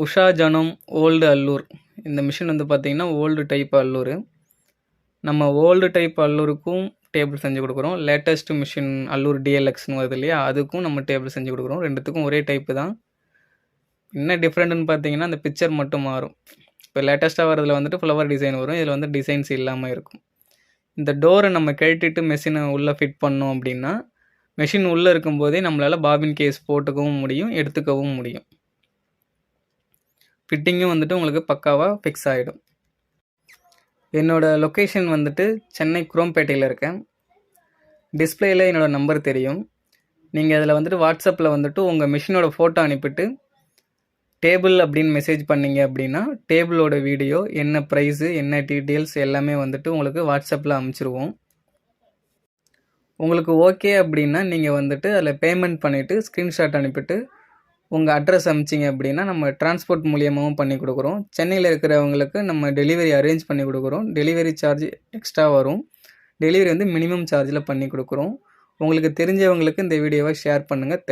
உஷா ஜனம் ஓல்டு அல்லூர். இந்த மிஷின் வந்து பார்த்திங்கன்னா ஓல்டு டைப் அல்லூர். நம்ம ஓல்டு டைப் அல்லூருக்கும் டேபிள் செஞ்சு கொடுக்குறோம். லேட்டஸ்ட் மிஷின் அல்லூர் டிஎல்எக்ஸ்னு வருது இல்லையா, அதுக்கும் நம்ம டேபிள் செஞ்சு கொடுக்குறோம். ரெண்டுத்துக்கும் ஒரே டைப்பு தான். என்ன டிஃப்ரெண்ட்டுன்னு பார்த்தீங்கன்னா அந்த பிக்சர் மட்டும் மாறும். இப்போ லேட்டஸ்ட்டாக வரதில் வந்துட்டு ஃப்ளவர் டிசைன் வரும், இதில் வந்து டிசைன்ஸ் இல்லாமல் இருக்கும். இந்த டோரை நம்ம கழட்டிட்டு மெஷினை உள்ளே ஃபிட் பண்ணோம் அப்படின்னா மெஷின் உள்ளே இருக்கும்போதே நம்மளால் பாபின் கேஸ் போட்டுக்கவும் முடியும், எடுத்துக்கவும் முடியும். ஃபிட்டிங்கும் வந்துட்டு உங்களுக்கு பக்காவாக ஃபிக்ஸ் ஆகிடும். என்னோடய லொக்கேஷன் வந்துட்டு சென்னை குரோம்பேட்டையில் இருக்கேன். டிஸ்பிளேயில் என்னோடய நம்பர் தெரியும். நீங்கள் அதில் வந்துட்டு வாட்ஸ்அப்பில் வந்துட்டு உங்கள் மிஷினோட ஃபோட்டோ அனுப்பிட்டு டேபிள் அப்படின்னு மெசேஜ் பண்ணிங்க அப்படின்னா டேபிளோட வீடியோ, என்ன ப்ரைஸு, என்ன டீட்டெயில்ஸ் எல்லாமே வந்துட்டு உங்களுக்கு வாட்ஸ்அப்பில் அனுப்பிச்சிருவோம். உங்களுக்கு ஓகே அப்படின்னா நீங்கள் வந்துட்டு அதில் பேமெண்ட் பண்ணிவிட்டு ஸ்க்ரீன்ஷாட் அனுப்பிட்டு உங்கள் அட்ரஸ் அனுப்பிச்சிங்க அப்படின்னா நம்ம டிரான்ஸ்போர்ட் மூலியமாகவும் பண்ணி கொடுக்குறோம். சென்னையில் இருக்கிறவங்களுக்கு நம்ம டெலிவரி அரேஞ்ச் பண்ணி கொடுக்குறோம். டெலிவரி சார்ஜ் எக்ஸ்ட்ரா வரும். டெலிவரி வந்து மினிமம் சார்ஜில் பண்ணி கொடுக்குறோம். உங்களுக்கு தெரிஞ்சவங்களுக்கு இந்த வீடியோவை ஷேர் பண்ணுங்கள்.